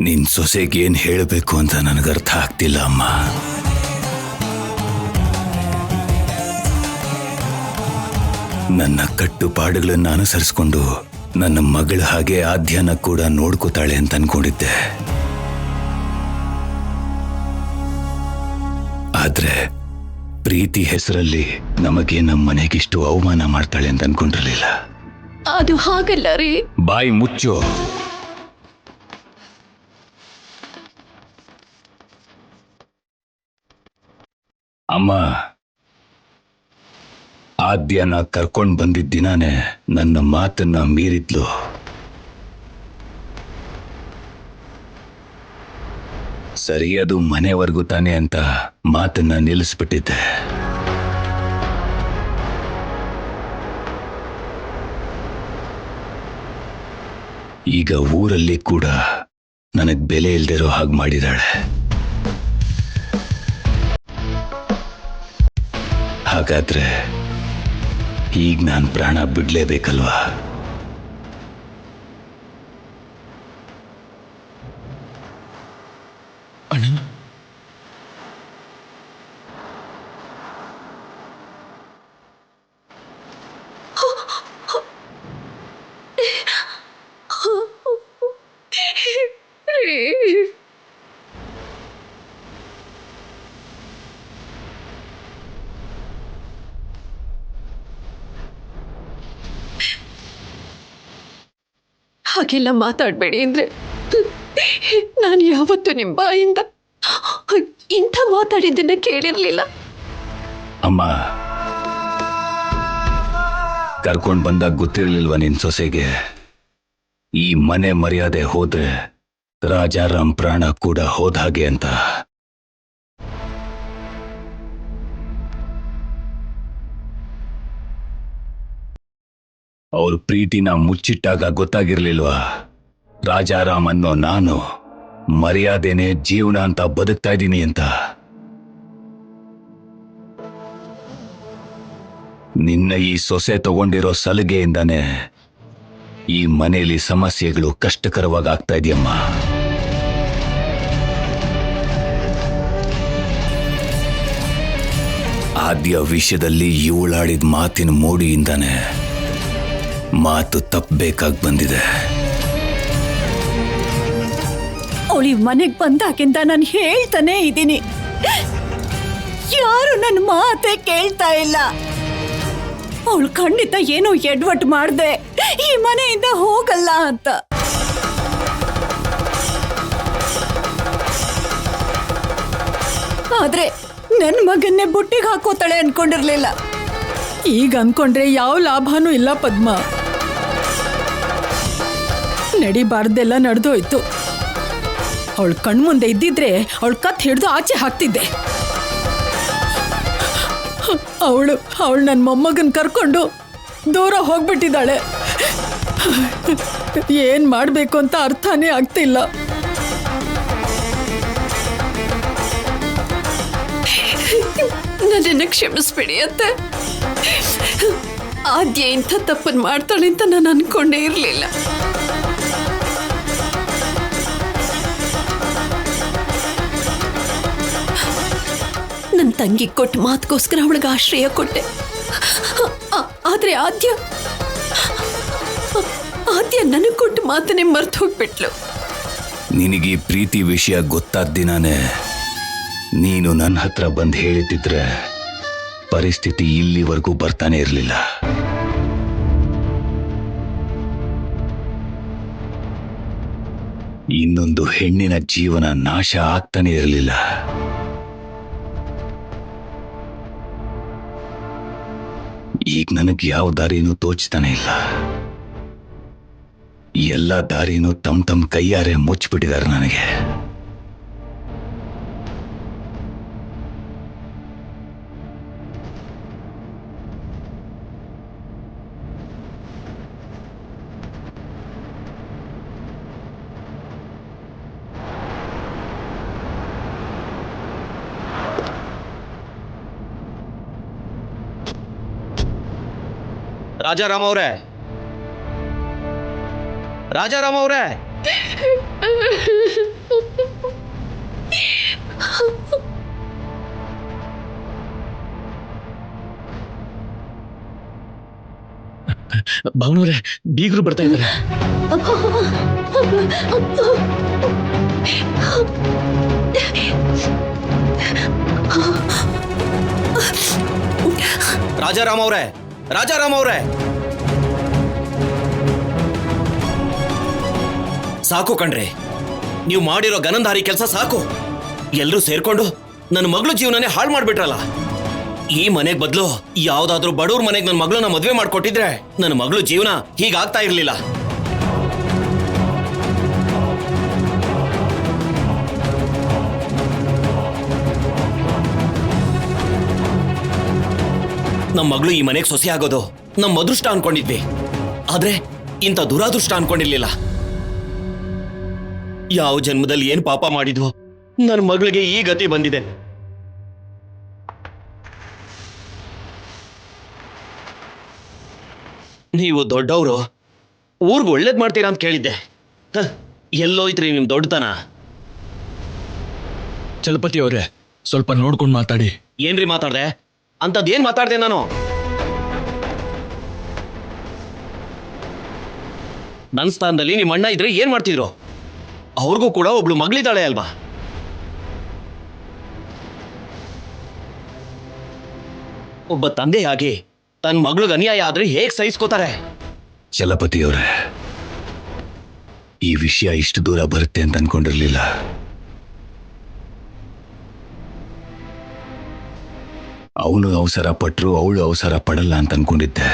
ನಿನ್ ಸೊಸೆಗೇನ್ ಹೇಳಬೇಕು ಅಂತ ನನಗರ್ಥ ಆಗ್ತಿಲ್ಲ ಅಮ್ಮ. ನನ್ನ ಕಟ್ಟುಪಾಡುಗಳನ್ನು ಅನುಸರಿಸಿಕೊಂಡು ನನ್ನ ಮಗಳ ಹಾಗೆ ಆದ್ಯನ ಕೂಡ ನೋಡ್ಕೋತಾಳೆ ಅಂತ ಅನ್ಕೊಂಡಿದ್ದೆ. ಆದ್ರೆ ಪ್ರೀತಿ ಹೆಸರಲ್ಲಿ ನಮಗೆ ನಮ್ಮ ಮನೆಗಿಷ್ಟು ಅವಮಾನ ಮಾಡ್ತಾಳೆ ಅಂತ ಅನ್ಕೊಂಡಿರ್ಲಿಲ್ಲ. ಅದು ಹಾಗಲ್ಲ ರೀ. ಬಾಯಿ ಮುಚ್ಚು. ಅಮ್ಮ, ಆದ್ಯನ ಕರ್ಕೊಂಡ್ ಬಂದಿದ್ದ ದಿನಾನೇ ನನ್ನ ಮಾತನ್ನ ಮೀರಿದ್ಲು. ಸರಿ, ಅದು ಮನೆವರೆಗೂ ತಾನೆ ಅಂತ ಮಾತನ್ನ ನಿಲ್ಲಿಸ್ಬಿಟ್ಟಿದ್ದೆ. ಈಗ ಊರಲ್ಲಿ ಕೂಡ ನನಗ್ ಬೆಲೆ ಇಲ್ದಿರೋ ಹಾಗೆ ಮಾಡಿದಾಳೆ. ಹಾಗಾದ್ರೆ ಈಗ ನಾನು ಪ್ರಾಣ ಬಿಡ್ಲೇಬೇಕಲ್ವಾ? ಅಣ್ಣ, ಹಾಗೆಲ್ಲ ಮಾತಾಡಬೇಡಿ ಅಂದ್ರೆ ನಾನು ಯಾವತ್ತೂ ನಿಮ್ಮ ಬಾಯಿಂದ ಇಂಥ ಮಾತಾಡಿದ್ದನ್ನ ಕೇಳಿರ್ಲಿಲ್ಲ. ಅಮ್ಮ, ಕರ್ಕೊಂಡ್ ಬಂದಾಗ ಗೊತ್ತಿರ್ಲಿಲ್ವಾ ನಿನ್ ಸೊಸೆಗೆ ಈ ಮನೆ ಮರ್ಯಾದೆ ಹೋದ್ರೆ ರಾಜಾರಾಮ್ ಪ್ರಾಣ ಕೂಡ ಹೋದ ಹಾಗೆ ಅಂತ? ಅವ್ರ ಪ್ರೀತಿನ ಮುಚ್ಚಿಟ್ಟಾಗ ಗೊತ್ತಾಗಿರ್ಲಿಲ್ವಾ ರಾಜಾರಾಮ್ ಅನ್ನೋ ನಾನು ಮರ್ಯಾದೆನೆ ಜೀವನ ಅಂತ ಬದುಕ್ತಾ ಇದ್ದೀನಿ ಅಂತ? ನಿನ್ನ ಈ ಸೊಸೆ ತಗೊಂಡಿರೋ ಸಲಿಗೆಯಿಂದಾನೆ ಈ ಮನೆಯಲ್ಲಿ ಸಮಸ್ಯೆಗಳು ಕಷ್ಟಕರವಾಗಿ ಆಗ್ತಾ ಇದೆಯಮ್ಮ. ಆದ್ಯ ವಿಷಯದಲ್ಲಿ ಇವಳಾಡಿದ ಮಾತಿನ ಮೋಡಿಯಿಂದಾನೆ ಮಾತು ತಪ್ಪಬೇಕಾಗಿ ಬಂದಿದೆ. ಅವಳಿ ಮನೆಗೆ ಬಂದಾಗಿಂದ ನಾನು ಹೇಳ್ತಾನೆ ಇದ್ದೀನಿ, ಯಾರು ನನ್ನ ಮಾತೇ ಕೇಳ್ತಾ ಇಲ್ಲ. ಅವಳು ಖಂಡಿತ ಏನೋ ಎಡ್ವಟ್ ಮಾಡ್ದೆ ಈ ಮನೆಯಿಂದ ಹೋಗಲ್ಲ ಅಂತ. ಆದ್ರೆ ನನ್ನ ಮಗನ್ನೇ ಬುಟ್ಟಿಗೆ ಹಾಕೋತಾಳೆ ಅನ್ಕೊಂಡಿರ್ಲಿಲ್ಲ. ಈಗ ಅನ್ಕೊಂಡ್ರೆ ಯಾವ ಲಾಭನೂ ಇಲ್ಲ ಪದ್ಮ. ನಡಿಬಾರ್ದೆಲ್ಲ ನಡೆದೋಯ್ತು. ಅವಳು ಕಣ್ಮುಂದೆ ಇದ್ದಿದ್ರೆ ಅವಳು ಕತ್ ಹಿಡ್ದು ಆಚೆ ಹಾಕ್ತಿದ್ದೆ. ಅವಳು ನನ್ನ ಮೊಮ್ಮಗನ್ ಕರ್ಕೊಂಡು ದೂರ ಹೋಗ್ಬಿಟ್ಟಿದ್ದಾಳೆ. ಏನ್ ಮಾಡ್ಬೇಕು ಅಂತ ಅರ್ಥನೇ ಆಗ್ತಿಲ್ಲ. ನನ್ನನ್ನು ಕ್ಷಮಿಸ್ಬಿಡಿ ಅತ್ತೆ. ಆದ್ಯ ಇಂಥ ತಪ್ಪನ್ನು ಮಾಡ್ತಾಳೆ ಅಂತ ನಾನು ಅನ್ಕೊಂಡೇ ಇರಲಿಲ್ಲ. ನನ್ನ ತಂಗಿ ಕೊಟ್ಟ ಮಾತುಗೋಸ್ಕರ ಅವಳಿಗೆ ಆಶ್ರಯ ಕೊಟ್ಟೆ. ಆದ್ರೆ ಆದ್ಯ ನನಗೆ ಕೊಟ್ಟ ಮಾತನ್ನೇ ಮರ್ತು ಹೋಗ್ಬಿಟ್ಲು. ನಿನಗೆ ಪ್ರೀತಿ ವಿಷಯ ಗೊತ್ತಾದ ದಿನಾನೇ ನೀನು ನನ್ನ ಹತ್ರ ಬಂದು ಹೇಳಿದ್ದಿದ್ರೆ ಪರಿಸ್ಥಿತಿ ಇಲ್ಲಿವರೆಗೂ ಬರ್ತಾನೆ ಇರಲಿಲ್ಲ. ಇನ್ನೊಂದು ಹೆಣ್ಣಿನ ಜೀವನ ನಾಶ ಆಗ್ತಾನೆ ಇರಲಿಲ್ಲ. ಈಗ ನನಗೆ ಯಾವ ದಾರಿನೂ ತೋಚ್ತಾನೆ ಇಲ್ಲ. ಎಲ್ಲ ದಾರಿನೂ ತಮ್ಮ ಕೈಯಾರೆ ಮುಚ್ಚಿಬಿಟ್ಟಿದ್ದಾರೆ ನನಗೆ. ರಾಜಾರಾಮ್ ಅವರೇ, ರಾಜಾರಾಮ್ ಅವರೇ, ಭಾವನವ್ರೆ, ಬೀಗರು ಬರ್ತಾ ಇದ್ದಾರೆ. ರಾಜಾರಾಮ್ ಅವ್ರೆ, ರಾಜಾರಾಮ್ ಅವ್ರೆ, ಸಾಕು ಕಣ್ರಿ, ನೀವು ಮಾಡಿರೋ ಗನಂಧಾರಿ ಕೆಲಸ ಸಾಕು. ಎಲ್ರೂ ಸೇರ್ಕೊಂಡು ನನ್ನ ಮಗಳು ಜೀವನನೇ ಹಾಳು ಮಾಡ್ಬಿಟ್ರಲ್ಲ. ಈ ಮನೆಗ್ ಬದಲು ಯಾವ್ದಾದ್ರೂ ಬಡವ್ರ ಮನೆಗೆ ನನ್ನ ಮಗಳನ್ನ ಮದ್ವೆ ಮಾಡ್ಕೊಟ್ಟಿದ್ರೆ ನನ್ನ ಮಗಳು ಜೀವನ ಹೀಗಾಗ್ತಾ ಇರ್ಲಿಲ್ಲ. ನಮ್ಮ ಮಗಳು ಈ ಮನೆಗೆ ಸೊಸೆ ಆಗೋದು ನಮ್ಮ ಅದೃಷ್ಟ ಅನ್ಕೊಂಡಿದ್ವಿ, ಆದ್ರೆ ಇಂಥ ದುರಾದೃಷ್ಟ ಅನ್ಕೊಂಡಿರ್ಲಿಲ್ಲ. ಯಾವ ಜನ್ಮದಲ್ಲಿ ಏನ್ ಪಾಪ ಮಾಡಿದ್ವು ನನ್ನ ಮಗಳಿಗೆ ಈ ಗತಿ ಬಂದಿದೆ. ನೀವು ದೊಡ್ಡವರು, ಊರ್ಗ್ ಒಳ್ಳೇದ್ ಮಾಡ್ತೀರಾ ಅಂತ ಕೇಳಿದ್ದೆ. ಎಲ್ಲೋಯ್ತ್ರಿ ನಿಮ್ ದೊಡ್ಡತನ? ಚಲಪತಿ ಅವ್ರೆ, ಸ್ವಲ್ಪ ನೋಡ್ಕೊಂಡು ಮಾತಾಡಿ. ಏನ್ರಿ ಮಾತಾಡ್ದೆ? ಅಂತದ್ದೇನ್ ಮಾತಾಡ್ದೆ ನಾನು? ನನ್ನ ಸ್ಥಾನದಲ್ಲಿ ನಿಮ್ಮ ಅಣ್ಣ ಇದ್ರೆ ಏನ್ ಮಾಡ್ತಿದ್ರು? ಅವ್ರಿಗೂ ಕೂಡ ಒಬ್ಳು ಮಗಳಿದ್ದಾಳೆ ಅಲ್ವಾ? ಒಬ್ಬ ತಂದೆಯಾಗಿ ತನ್ನ ಮಗಳಿಗೆ ಅನ್ಯಾಯ ಆದ್ರೆ ಹೇಗ್ ಸಹಿಸ್ಕೋತಾರೆ? ಚಲಪತಿಯವರೇ, ಈ ವಿಷಯ ಇಷ್ಟು ದೂರ ಬರುತ್ತೆ ಅಂತ ಅನ್ಕೊಂಡಿರ್ಲಿಲ್ಲ. ಅವನು ಅವಸರ ಪಟ್ರು ಅವಳು ಅವಸರ ಪಡಲ್ಲ ಅಂತ ಅನ್ಕೊಂಡಿದ್ದೆ.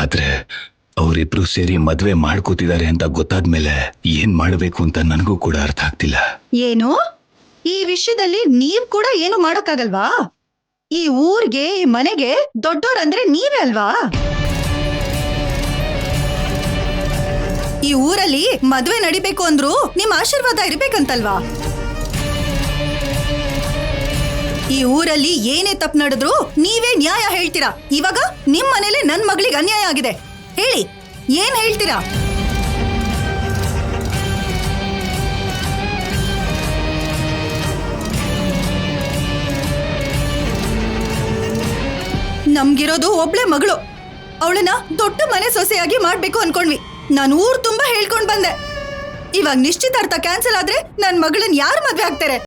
ಆದ್ರೆ ಅವರಿಬ್ರು ಸೇರಿ ಮದ್ವೆ ಮಾಡ್ಕೋತಿದ್ದಾರೆ ಅಂತ ಗೊತ್ತಾದ್ಮೇಲೆ ಏನ್ ಮಾಡ್ಬೇಕು ಅಂತ ನನಗೂ ಕೂಡ ಅರ್ಥ ಆಗ್ತಿಲ್ಲ. ಏನು, ಈ ವಿಷಯದಲ್ಲಿ ನೀವ್ ಕೂಡ ಏನು ಮಾಡೋಕ್ಕಾಗಲ್ವಾ? ಈ ಊರ್ಗೆ, ಈ ಮನೆಗೆ ದೊಡ್ಡೋರಂದ್ರೆ ನೀವೇ ಅಲ್ವಾ? ಈ ಊರಲ್ಲಿ ಮದ್ವೆ ನಡಿಬೇಕು ಅಂದ್ರು ನಿಮ್ ಆಶೀರ್ವಾದ ಇರ್ಬೇಕಂತಲ್ವಾ? ಈ ಊರಲ್ಲಿ ಏನೇ ತಪ್ಪು ನಡೆದ್ರು ನೀವೇ ನ್ಯಾಯ ಹೇಳ್ತೀರಾ. ಇವಾಗ ನಿಮ್ ಮನೇಲಿ ನನ್ ಮಗಳಿಗೆ ಅನ್ಯಾಯ ಆಗಿದೆ, ಹೇಳಿ ಏನ್ ಹೇಳ್ತೀರಾ? ನಮ್ಗಿರೋದು ಒಬ್ಳೆ ಮಗಳು, ಅವಳನ್ನ ದೊಡ್ಡ ಮನೆ ಸೊಸೆಯಾಗಿ ಮಾಡ್ಬೇಕು ಅನ್ಕೊಂಡ್ವಿ. ನಾನು ಊರ್ ತುಂಬಾ ಹೇಳ್ಕೊಂಡ್ ಬಂದೆ. ಇವಾಗ ನಿಶ್ಚಿತಾರ್ಥ ಕ್ಯಾನ್ಸಲ್ ಆದ್ರೆ ನನ್ ಮಗಳನ್ನ ಯಾರು ಮದ್ವೆ ಆಗ್ತಾರೆ?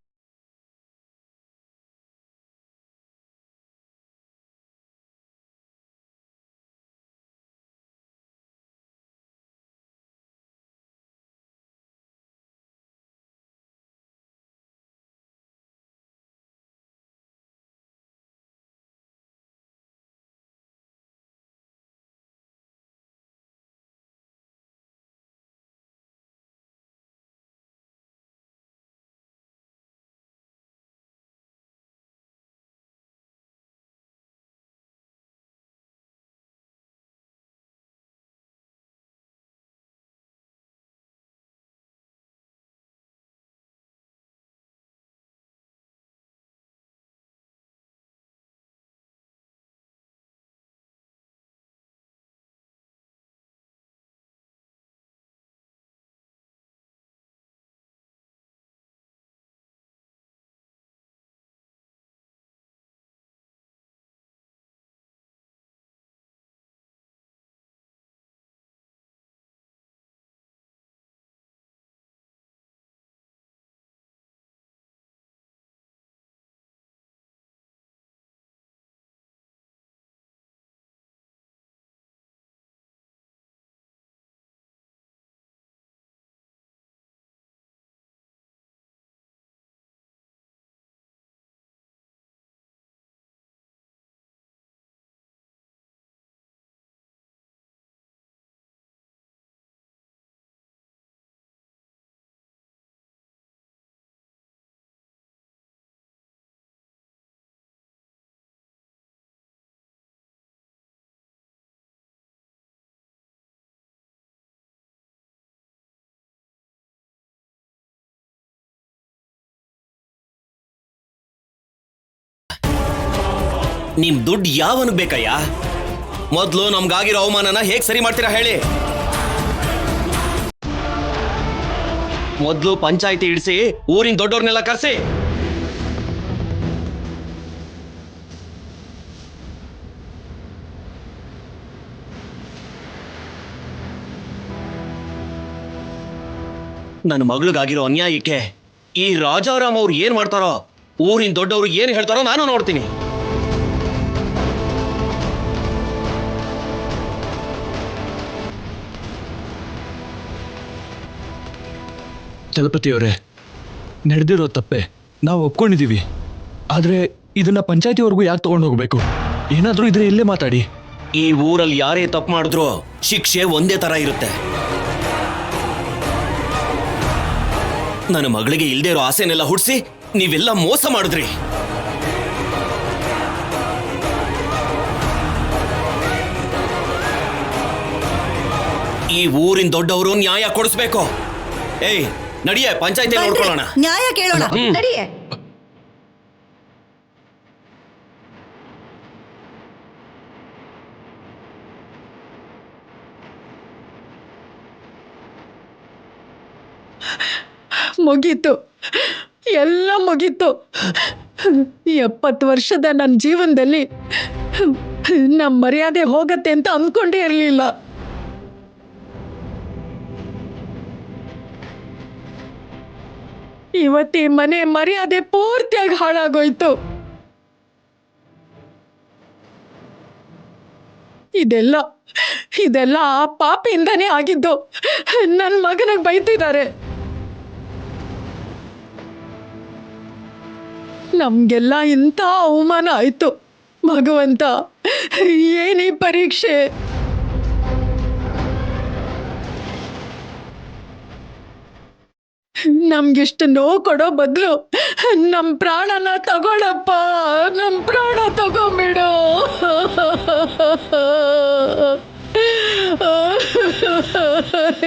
ನಿಮ್ ದುಡ್ಡು ಯಾವನ್ ಬೇಕಯ್ಯ? ಮೊದ್ಲು ನಮ್ಗಾಗಿರೋ ಅವಮಾನನ ಹೇಗ್ ಸರಿ ಮಾಡ್ತೀರಾ ಹೇಳಿ? ಮೊದ್ಲು ಪಂಚಾಯಿತಿ ಇಡಿಸಿ ಊರಿನ ದೊಡ್ಡವ್ರನ್ನೆಲ್ಲ ಕರ್ಸಿ. ನನ್ನ ಮಗಳಿಗಾಗಿರೋ ಅನ್ಯಾಯಕ್ಕೆ ಈ ರಾಜಾರಾಮ್ ಅವ್ರು ಏನ್ ಮಾಡ್ತಾರೋ, ಊರಿನ ದೊಡ್ಡವರು ಏನ್ ಹೇಳ್ತಾರೋ ನಾನು ನೋಡ್ತೀನಿ. ಚಲಪತಿಯವರೇ, ನಡೆದಿರೋ ತಪ್ಪೆ ನಾವು ಒಪ್ಕೊಂಡಿದೀವಿ. ಆದ್ರೆ ಇದನ್ನ ಪಂಚಾಯತಿವರೆಗೂ ಯಾಕೆ ತಗೊಂಡು ಹೋಗ್ಬೇಕು? ಏನಾದ್ರೂ ಇದ್ರೆ ಇಲ್ಲೇ ಮಾತಾಡಿ. ಈ ಊರಲ್ಲಿ ಯಾರೇ ತಪ್ಪು ಮಾಡಿದ್ರು ಶಿಕ್ಷೆ ಒಂದೇ ತರ ಇರುತ್ತೆ. ನನ್ನ ಮಗಳಿಗೆ ಇಲ್ದೇ ಇರೋ ಆಸೆನೆಲ್ಲ ಹುಡ್ಸಿ ನೀವೆಲ್ಲ ಮೋಸ ಮಾಡಿದ್ರಿ. ಈ ಊರಿನ ದೊಡ್ಡವರು ನ್ಯಾಯ ಕೊಡಿಸ್ಬೇಕು. ಏಯ್ ನಡಿಯೇ, ಪಂಚಾಯತಿ ನೋಡ್ಕೊಳ್ಳೋಣ. ನ್ಯಾಯ ಕೇಳೋಣ. ನಡಿಯೇ. ಮುಗೀತು, ಎಲ್ಲ ಮುಗೀತು. 70 ವರ್ಷದ ನನ್ನ ಜೀವನದಲ್ಲಿ ನಮ್ಮ ಮರ್ಯಾದೆ ಹೋಗತ್ತೆ ಅಂತ ಅಂದ್ಕೊಂಡೇ ಇರಲಿಲ್ಲ. ಇವತ್ತಿ ಮನೆ ಮರ್ಯಾದೆ ಪೂರ್ತಿಯಾಗಿ ಹಾಳಾಗೋಯ್ತು. ಇದೆಲ್ಲ ಆ ಪಾಪಿಯಿಂದಾನೇ ಆಗಿದ್ದು. ನನ್ನ ಮಗನಿಗೆ ಬೈತಿದ್ದಾರೆ. ನಮ್ಗೆಲ್ಲ ಇಂಥ ಅವಮಾನ ಆಯ್ತು. ಭಗವಂತ, ಏನೇ ಪರೀಕ್ಷೆ. ನಮ್ಗಿಷ್ಟು ನೋವು ಕೊಡೋ ಬದಲು ನಮ್ಮ ಪ್ರಾಣನ ತಗೊಳಪ್ಪ, ನಮ್ಮ ಪ್ರಾಣ ತಗೊಂಬಿಡು.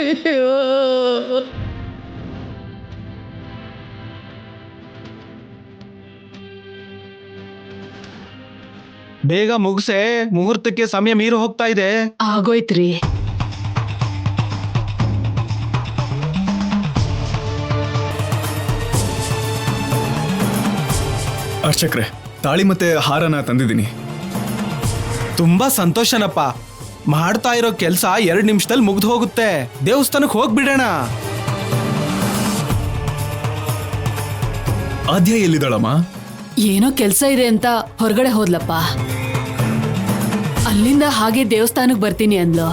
ಅಯ್ಯೋ. ಬೇಗ ಮುಗಿಸೆ, ಮುಹೂರ್ತಕ್ಕೆ ಸಮಯ ಮೀರಿ ಹೋಗ್ತಾ ಇದೆ. ಆಗೋಯ್ತ್ರಿ. ಅರ್ಚಕ್ರೆ, ತಾಳಿ ಮತ್ತೆ ಹಾರನ ತಂದಿದ್ದೀನಿ. ತುಂಬಾ ಸಂತೋಷನಪ್ಪ. ಮಾಡ್ತಾ ಇರೋ ಕೆಲಸ 2 ನಿಮಿಷದಲ್ಲಿ ಮುಗ್ದು ಹೋಗುತ್ತೆ. ದೇವಸ್ಥಾನಕ್ಕೆ ಹೋಗ್ಬಿಡೋಣ. ಆದ್ಯ ಎಲ್ಲಿದ್ದಾಳಮ್ಮ? ಏನೋ ಕೆಲ್ಸ ಇದೆ ಅಂತ ಹೊರಗಡೆ ಹೋದ್ಲಪ್ಪ. ಅಲ್ಲಿಂದ ಹಾಗೆ ದೇವಸ್ಥಾನಕ್ಕೆ ಬರ್ತೀನಿ ಅಂದ್ಲು.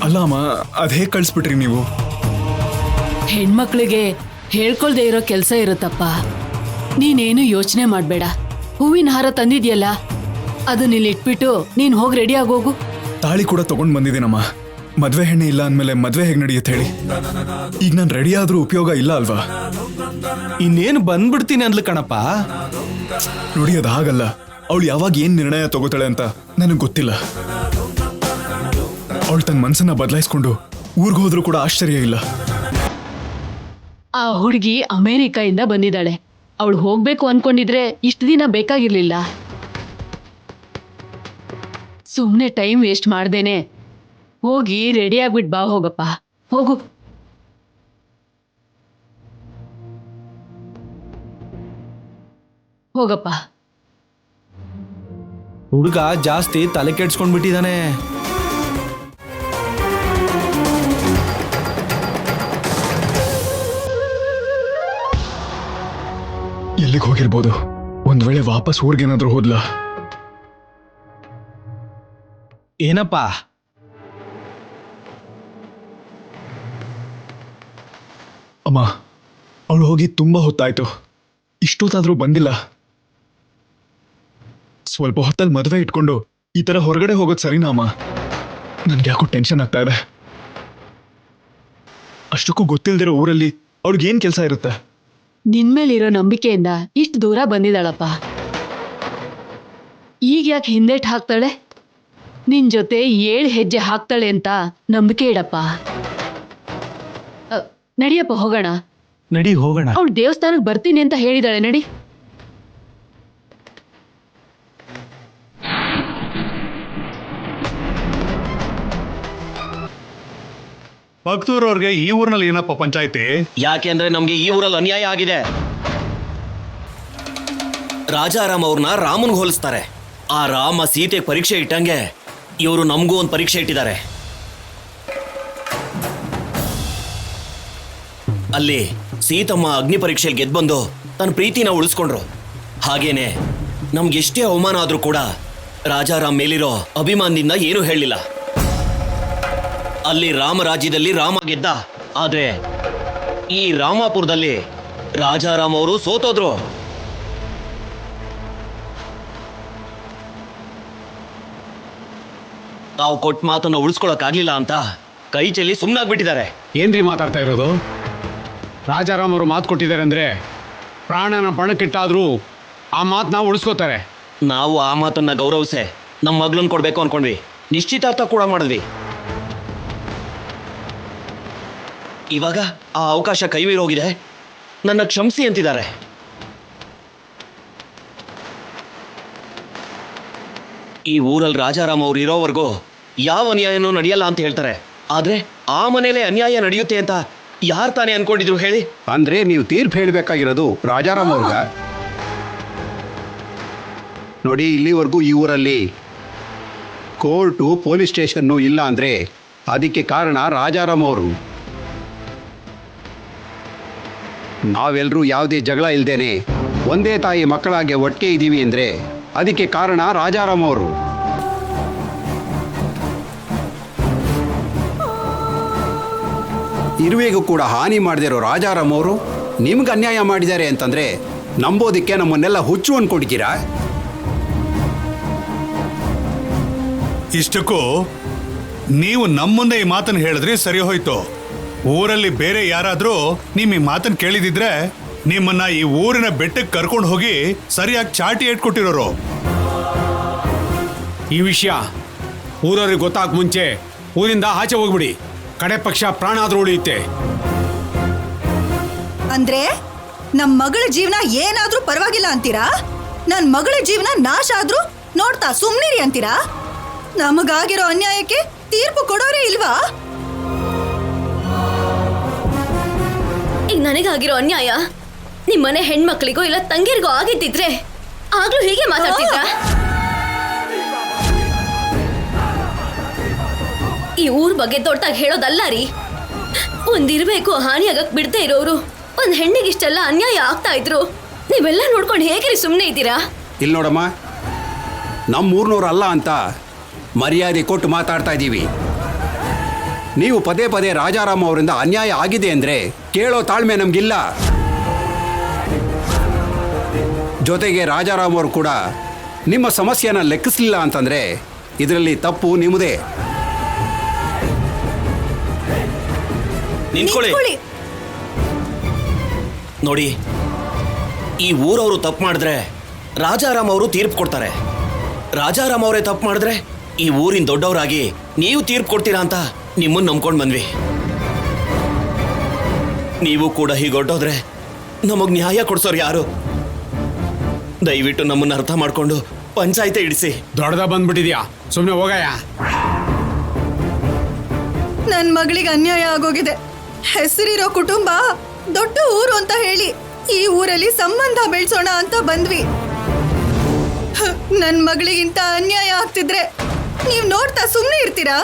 ಅಲ್ಲ ಅಮ್ಮ, ಅದ್ ಹೇಗ್ ಕಳಿಸ್ಬಿಟ್ರಿ ನೀವು? ಹೆಣ್ಮಕ್ಳಿಗೆ ಹೇಳ್ಕೊಳ್ದೆ ಇರೋ ಕೆಲ್ಸ ಇರುತ್ತಪ್ಪ. ನೀನೇನು ಯೋಚನೆ ಮಾಡ್ಬೇಡ. ಹೂವಿನ ಹಾರ ತಂದಿದ್ಯಲ್ಲ, ಅದನ್ನ ಇಲ್ಲಿ ಇಟ್ಬಿಟ್ಟು ನೀನ್ ಹೋಗಿ ರೆಡಿ ಆಗೋಗು. ತಾಳಿ ಕೂಡ ತಗೊಂಡ್ ಬಂದಿದ್ದೀನಮ್ಮ. ಮದ್ವೆ ಹೆಣ್ಣೆ ಇಲ್ಲ ಅಂದ್ಮೇಲೆ ಮದ್ವೆ ಹೇಗ್ ನಡೆಯುತ್ತೆ ಹೇಳಿ? ಈಗ ನಾನು ರೆಡಿ ಆದ್ರೂ ಉಪಯೋಗ ಇಲ್ಲ ಅಲ್ವಾ? ಇನ್ನೇನು ಬಂದ್ಬಿಡ್ತೀನಿ ಅಂದ್ಲು ಕಣಪ್ಪ. ನೋಡಿ, ಅದು ಹಾಗಲ್ಲ. ಅವಳು ಯಾವಾಗ ಏನ್ ನಿರ್ಣಯ ತಗೋತಾಳೆ ಅಂತ ನನಗೆ ಗೊತ್ತಿಲ್ಲ. ಅವಳು ತನ್ನ ಮನ್ಸನ್ನ ಬದಲಾಯಿಸ್ಕೊಂಡು ಊರ್ಗ್ ಹೋದ್ರೂ ಕೂಡ ಆಶ್ಚರ್ಯ ಇಲ್ಲ. ಆ ಹುಡುಗಿ ಅಮೇರಿಕಾಯಿಂದ ಬಂದಿದ್ದಾಳೆ. ಅವಳು ಹೋಗ್ಬೇಕು ಅನ್ಕೊಂಡಿದ್ರೆ ಇಷ್ಟು ದಿನ ಬೇಕಾಗಿರ್ಲಿಲ್ಲ. ಸುಮ್ಮನೆ ಟೈಮ್ ವೇಸ್ಟ್ ಮಾಡ್ದೇನೆ ಹೋಗಿ ರೆಡಿ ಆಗ್ಬಿಟ್ಟು ಬಾ. ಹೋಗಪ್ಪ, ಹೋಗು. ಹೋಗಪ್ಪ. ಹುಡುಗ ಜಾಸ್ತಿ ತಲೆ ಕೆಡ್ಸ್ಕೊಂಡ್ಬಿಟ್ಟಿದಾನೆ. ಎಲ್ಲಿಗೆ ಹೋಗಿರ್ಬೋದು? ಒಂದ್ ವೇಳೆ ವಾಪಸ್ ಊರ್ಗೇನಾದ್ರೂ ಹೋದ್ಲಾ? ಏನಪ್ಪ? ಅಮ್ಮ, ಅವಳು ಹೋಗಿ ತುಂಬಾ ಹೊತ್ತಾಯ್ತು. ಇಷ್ಟೊತ್ತಾದ್ರೂ ಬಂದಿಲ್ಲ. ಸ್ವಲ್ಪ ಹೊತ್ತಲ್ಲಿ ಮದುವೆ ಇಟ್ಕೊಂಡು ಈ ತರ ಹೊರಗಡೆ ಹೋಗೋದು ಸರಿನಾ ಅಮ್ಮ? ನನ್ಗೆ ಯಾಕೋ ಟೆನ್ಷನ್ ಆಗ್ತಾ ಇದೆ. ಅಷ್ಟಕ್ಕೂ ಗೊತ್ತಿಲ್ದಿರೋ ಊರಲ್ಲಿ ಅವಳಿಗೇನ್ ಕೆಲಸ ಇರುತ್ತೆ? ನಿನ್ಮೇಲಿರೋ ನಂಬಿಕೆಯಿಂದ ಇಷ್ಟು ದೂರ ಬಂದಿದ್ದಾಳಪ್ಪ. ಈಗ ಯಾಕೆ ಹಿಂದೇಟ್ ಹಾಕ್ತಾಳೆ? ನಿನ್ ಜೊತೆ 7 ಹೆಜ್ಜೆ ಹಾಕ್ತಾಳೆ ಅಂತ ನಂಬಿಕೆ ಇಡಪ್ಪ. ನಡಿಯಪ್ಪ, ಹೋಗೋಣ. ನಡಿ, ಹೋಗೋಣ. ಅವಳು ದೇವಸ್ಥಾನಕ್ಕೆ ಬರ್ತೀನಿ ಅಂತ ಹೇಳಿದಾಳೆ. ನಡಿ. ಪಕ್ತೂರವ್ರಿಗೆ ಈ ಊರಿನಲ್ಲಿ ಏನಪ್ಪ ಪಂಚಾಯ್ತಿ? ಯಾಕೆಂದ್ರೆ ನಮ್ಗೆ ಈ ಊರಲ್ಲಿ ಅನ್ಯಾಯ ಆಗಿದೆ. ರಾಜಾರಾಮ್ ಅವ್ರನ್ನ ರಾಮನ್ಗೆ ಹೋಲಿಸ್ತಾರೆ. ಆ ರಾಮ ಸೀತೆ ಪರೀಕ್ಷೆ ಇಟ್ಟಂಗೆ ಇವರು ನಮಗೂ ಒಂದು ಪರೀಕ್ಷೆ ಇಟ್ಟಿದ್ದಾರೆ. ಅಲ್ಲಿ ಸೀತಮ್ಮ ಅಗ್ನಿ ಪರೀಕ್ಷೆಯಲ್ಲಿ ಗೆದ್ಬಂದು ತನ್ನ ಪ್ರೀತಿನ ಉಳಿಸ್ಕೊಂಡ್ರು. ಹಾಗೇನೆ ನಮ್ಗೆಷ್ಟೇ ಅವಮಾನ ಆದ್ರೂ ಕೂಡ ರಾಜಾರಾಮ್ ಮೇಲಿರೋ ಅಭಿಮಾನದಿಂದ ಏನೂ ಹೇಳಲಿಲ್ಲ. ಅಲ್ಲಿ ರಾಮರಾಜ್ಯದಲ್ಲಿ ರಾಮ ಗೆದ್ದ, ಆದ್ರೆ ಈ ರಾಮಾಪುರದಲ್ಲಿ ರಾಜಾರಾಮ್ ಅವರು ಸೋತೋದ್ರು. ತಾವು ಕೊಟ್ಟ ಮಾತನ್ನ ಉಳಿಸ್ಕೊಳಕ್ಕಾಗ್ಲಿಲ್ಲ ಅಂತ ಕೈ ಚೆಲ್ಲಿ ಸುಮ್ಮನಾಗ್ಬಿಟ್ಟಿದ್ದಾರೆ. ಏನ್ರಿ ಮಾತಾಡ್ತಾ ಇರೋದು? ರಾಜಾರಾಮ್ ಅವರು ಮಾತು ಕೊಟ್ಟಿದ್ದಾರೆ ಅಂದ್ರೆ ಪ್ರಾಣನ ಪಣಕ್ಕಿಟ್ಟಾದ್ರೂ ಆ ಮಾತನ್ನ ಉಳಿಸ್ಕೋತಾರೆ. ನಾವು ಆ ಮಾತನ್ನ ಗೌರವಿಸೆ ನಮ್ಮ ಮಗಳನ್ನ ಕೊಡ್ಬೇಕು ಅನ್ಕೊಂಡ್ವಿ. ನಿಶ್ಚಿತಾರ್ಥ ಕೂಡ ಮಾಡಿದ್ವಿ. ಇವಾಗ ಆ ಅವಕಾಶ ಕೈಮೀರಿ ಹೋಗಿದೆ. ನನ್ನ ಕ್ಷಮಿಸಿ ಅಂತಿದ್ದಾರೆ. ಈ ಊರಲ್ಲಿ ರಾಜಾರಾಮ್ ಅವ್ರು ಇರೋವರೆಗೂ ಯಾವ ಅನ್ಯಾಯನೂ ನಡೆಯಲ್ಲ ಅಂತ ಹೇಳ್ತಾರೆ. ಆದ್ರೆ ಆ ಮನೇಲೆ ಅನ್ಯಾಯ ನಡೆಯುತ್ತೆ ಅಂತ ಯಾರು ತಾನೇ ಅನ್ಕೊಂಡಿದ್ರು ಹೇಳಿ? ಅಂದ್ರೆ ನೀವು ತೀರ್ಪು ಹೇಳಬೇಕಾಗಿರೋದು ರಾಜಾರಾಮ್ ಅವ್ರಿಗ. ನೋಡಿ, ಇಲ್ಲಿವರೆಗೂ ಈ ಊರಲ್ಲಿ ಕೋರ್ಟು ಪೊಲೀಸ್ ಸ್ಟೇಷನ್ನು ಇಲ್ಲ ಅಂದ್ರೆ ಅದಕ್ಕೆ ಕಾರಣ ರಾಜಾರಾಮ್ ಅವರು. ನಾವೆಲ್ಲರೂ ಯಾವುದೇ ಜಗಳ ಇಲ್ದೇನೆ ಒಂದೇ ತಾಯಿ ಮಕ್ಕಳಾಗೆ ಒಟ್ಟಿಗೆ ಇದ್ದೀವಿ ಅಂದ್ರೆ ಅದಕ್ಕೆ ಕಾರಣ ರಾಜಾರಾಮ್ ಅವರು. ಇರುವೆಗೂ ಕೂಡ ಹಾನಿ ಮಾಡದಿರೋ ರಾಜಾರಾಮ್ ಅವರು ನಿಮ್ಗೆ ಅನ್ಯಾಯ ಮಾಡಿದ್ದಾರೆ ಅಂತಂದ್ರೆ ನಂಬೋದಿಕ್ಕೆ ನಮ್ಮನ್ನೆಲ್ಲ ಹುಚ್ಚು ಅನ್ಕೊಂಡಿದ್ದೀರಾ? ಇಷ್ಟಕ್ಕೂ ನೀವು ನಮ್ಮ ಮುಂದೆ ಈ ಮಾತನ್ನು ಹೇಳಿದ್ರಿ ಸರಿ ಹೋಯ್ತು. ಊರಲ್ಲಿ ಬೇರೆ ಯಾರಾದ್ರೂ ನಿಮ್ ಈ ಮಾತನ್ನು ಕೇಳಿದಿದ್ರೆ ನಿಮ್ಮನ್ನ ಈ ಊರಿನ ಬೆಟ್ಟಕ್ಕೆ ಕರ್ಕೊಂಡು ಹೋಗಿ ಸರಿಯಾಗಿ ಚಾಟಿ ಇಟ್ಕೊಟ್ಟಿರೋರು. ಈ ವಿಷಯ ಊರವ್ರಿಗೆ ಗೊತ್ತಾಗ ಮುಂಚೆ ಊರಿಂದ ಆಚೆ ಹೋಗ್ಬಿಡಿ. ಕಡೆ ಪಕ್ಷ ಪ್ರಾಣ ಆದ್ರೂ ಉಳಿಯುತ್ತೆ. ಅಂದ್ರೆ ನಮ್ ಮಗಳ ಜೀವನ ಏನಾದ್ರೂ ಪರವಾಗಿಲ್ಲ ಅಂತೀರಾ? ನನ್ ಮಗಳ ಜೀವನ ನಾಶ ಆದ್ರೂ ನೋಡ್ತಾ ಸುಮ್ನಿರಿ ಅಂತೀರಾ? ನಮಗಾಗಿರೋ ಅನ್ಯಾಯಕ್ಕೆ ತೀರ್ಪು ಕೊಡೋರೇ ಇಲ್ವಾ? ಈಗ ನನಗಾಗಿರೋ ಅನ್ಯಾಯ ನಿಮ್ಮನೆ ಹೆಣ್ಮಕ್ಳಿಗೂ ಇಲ್ಲ ತಂಗಿರಿಗೂ ಆಗಿದ್ದಿದ್ರೆ ಆಗ್ಲೂ ಹೀಗೆ ಮಾತಾಡ್ತಿದ್ರಾ? ಈ ಊರ್ ಬಗ್ಗೆ ದೊಡ್ಡದಾಗಿ ಹೇಳೋದಲ್ಲ ರೀ. ಒಂದಿರ್ಬೇಕು ಹಾನಿಯಾಗಕ್ ಬಿಡದೆ ಇರೋರು ಒಂದ್ ಹೆಣ್ಣಿಗೆ ಇಷ್ಟೆಲ್ಲ ಅನ್ಯಾಯ ಆಗ್ತಾ ಇದ್ರು ನೀವೆಲ್ಲ ನೋಡ್ಕೊಂಡು ಹೇಗೆ ಸುಮ್ಮನೆ ಇದ್ದೀರಾ? ಇಲ್ಲಿ ನೋಡಮ್ಮ, ನಮ್ಮೂರ್ನವ್ರು ಅಲ್ಲ ಅಂತ ಮರ್ಯಾದೆ ಕೊಟ್ಟು ಮಾತಾಡ್ತಾ ಇದ್ದೀವಿ. ನೀವು ಪದೇ ಪದೇ ರಾಜಾರಾಮ್ ಅವರಿಂದ ಅನ್ಯಾಯ ಆಗಿದೆ ಅಂದ್ರೆ ಕೇಳೋ ತಾಳ್ಮೆ ನಮ್ಗಿಲ್ಲ. ಜೊತೆಗೆ ರಾಜಾರಾಮ್ ಅವರು ಕೂಡ ನಿಮ್ಮ ಸಮಸ್ಯೆನ ಲೆಕ್ಕಿಸಲಿಲ್ಲ ಅಂತಂದ್ರೆ ಇದರಲ್ಲಿ ತಪ್ಪು ನಿಮ್ಮದೇ. ನಿಂತ್ಕೊಳ್ಳಿ. ನೋಡಿ, ಈ ಊರವರು ತಪ್ಪು ಮಾಡಿದ್ರೆ ರಾಜಾರಾಮ್ ಅವರು ತೀರ್ಪು ಕೊಡ್ತಾರೆ. ರಾಜಾರಾಮ್ ಅವರೇ ತಪ್ಪು ಮಾಡಿದ್ರೆ ಈ ಊರಿನ ದೊಡ್ಡವರಾಗಿ ನೀವು ತೀರ್ಪು ಕೊಡ್ತೀರಾ ಅಂತ ನಿಮ್ಮನ್ನ ನಂಬ್ಕೊಂಡು ಬಂದ್ವಿ. ನೀವು ಕೂಡ ಹೀಗೊಟ್ಟೋದ್ರೆ ನಮಗ್ ನ್ಯಾಯ ಕೊಡ್ಸೋರು ಯಾರು? ದಯವಿಟ್ಟು ನಮ್ಮನ್ನ ಅರ್ಥ ಮಾಡ್ಕೊಂಡು ಪಂಚಾಯತೆ ಇಡಿಸಿ. ದೊಡ್ಡದ ಬಂದ್ಬಿಟ್ಟಿದ್ಯಾ, ಸುಮ್ಮನೆ ಹೋಗಯ್ಯ. ನನ್ ಮಗಳಿಗೆ ಅನ್ಯಾಯ ಆಗೋಗಿದೆ. ಹೆಸರಿರೋ ಕುಟುಂಬ ದೊಡ್ಡ ಊರು ಅಂತ ಹೇಳಿ ಈ ಊರಲ್ಲಿ ಸಂಬಂಧ ಬೆಳೆಸೋಣ ಅಂತ ಬಂದ್ವಿ. ನನ್ ಮಗಳಿಗಿಂತ ಅನ್ಯಾಯ ಆಗ್ತಿದ್ರೆ ನೀವ್ ನೋಡ್ತಾ ಸುಮ್ನೆ ಇರ್ತೀರಾ?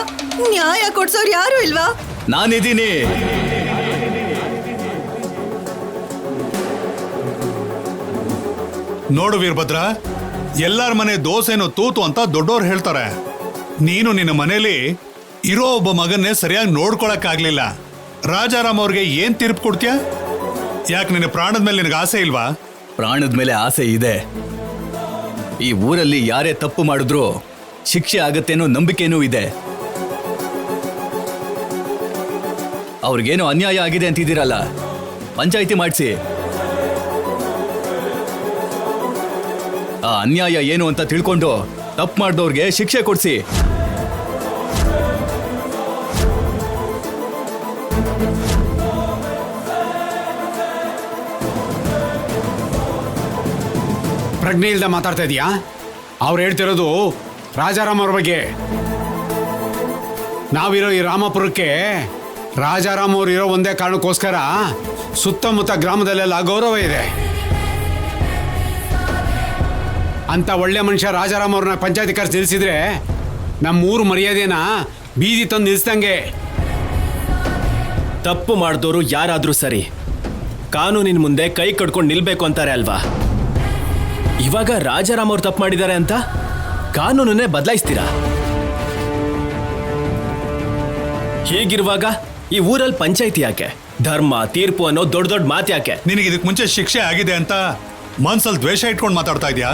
ನ್ಯಾಯ ಕೊಡ್ಸೋರು ಯಾರು ಇಲ್ವಾ? ನಾನಿದ್ದೀನಿ. ನೋಡು ವೀರಭದ್ರ, ಎಲ್ಲರ ಮನೆ ದೋಸೆನೋ ತೂತು ಅಂತ ದೊಡ್ಡೋರು ಹೇಳ್ತಾರೆ. ನೀನು ನಿನ್ನ ಮನೇಲಿ ಇರೋ ಒಬ್ಬ ಮಗನ್ನೇ ಸರಿಯಾಗಿ ನೋಡ್ಕೊಳಕ್ಕಾಗ್ಲಿಲ್ಲ. ರಾಜಾರಾಮ್ ಅವ್ರಿಗೆ ಏನ್ ತೀರ್ಪು ಕೊಡ್ತೀಯ? ಯಾಕೆ ನಿನ್ನ ಪ್ರಾಣದ ಮೇಲೆ ನಿನಗೆ ಆಸೆ ಇಲ್ವಾ? ಪ್ರಾಣದ ಮೇಲೆ ಆಸೆ ಇದೆ. ಈ ಊರಲ್ಲಿ ಯಾರೇ ತಪ್ಪು ಮಾಡಿದ್ರು ಶಿಕ್ಷೆ ಆಗತ್ತೇನೋ ನಂಬಿಕೆನೂ ಇದೆ. ಅವ್ರಿಗೇನೋ ಅನ್ಯಾಯ ಆಗಿದೆ ಅಂತಿದ್ದೀರಲ್ಲ, ಪಂಚಾಯಿತಿ ಮಾಡಿಸಿ. ಆ ಅನ್ಯಾಯ ಏನು ಅಂತ ತಿಳ್ಕೊಂಡು ತಪ್ಪು ಮಾಡಿದವ್ರಿಗೆ ಶಿಕ್ಷೆ ಕೊಡಿಸಿ. ಪ್ರಜ್ಞೆ ಇಲ್ದ ಮಾತಾಡ್ತಾ ಇದೀಯಾ? ಅವ್ರು ಹೇಳ್ತಿರೋದು ರಾಜಾರಾಮ್ ಅವ್ರ ಬಗ್ಗೆ. ನಾವಿರೋ ಈ ರಾಮಾಪುರಕ್ಕೆ ರಾಜಾರಾಮ್ ಅವ್ರು ಇರೋ ಒಂದೇ ಕಾರಣಕ್ಕೋಸ್ಕರ ಸುತ್ತಮುತ್ತ ಗ್ರಾಮದಲ್ಲೆಲ್ಲ ಗೌರವ ಇದೆ. ಅಂತ ಒಳ್ಳೆ ಮನುಷ್ಯ ರಾಜಾರಾಮ್ ಅವ್ರನ್ನ ಪಂಚಾಯತಿ ಕರೆಸಿ ನಿಲ್ಲಿಸಿದ್ರೆ ನಮ್ಮೂರು ಮರ್ಯಾದೆನ ಬೀದಿ ತಂದು ನಿಲ್ಲಿಸ್ದಂಗೆ. ತಪ್ಪು ಮಾಡಿದವರು ಯಾರಾದ್ರೂ ಸರಿ, ಕಾನೂನಿನ ಮುಂದೆ ಕೈ ಕಟ್ಕೊಂಡು ನಿಲ್ಬೇಕು ಅಂತಾರೆ ಅಲ್ವಾ? ಇವಾಗ ರಾಜಾರಾಮ್ ಅವ್ರು ತಪ್ಪು ಮಾಡಿದ್ದಾರೆ ಅಂತ ಕಾನೂನನ್ನೇ ಬದಲಾಯಿಸ್ತೀರಾ? ಹೀಗಿರುವಾಗ ಈ ಊರಲ್ಲಿ ಪಂಚಾಯತಿ ಯಾಕೆ? ಧರ್ಮ ತೀರ್ಪು ಅನ್ನೋ ದೊಡ್ಡ ದೊಡ್ಡ ಮಾತು ಯಾಕೆ? ನಿನಗೆ ಇದಕ್ಕೆ ಮುಂಚೆ ಶಿಕ್ಷೆ ಆಗಿದೆ ಅಂತ ಮನ್ಸಲ್ಲಿ ದ್ವೇಷ ಇಟ್ಕೊಂಡು ಮಾತಾಡ್ತಾ ಇದೀಯಾ?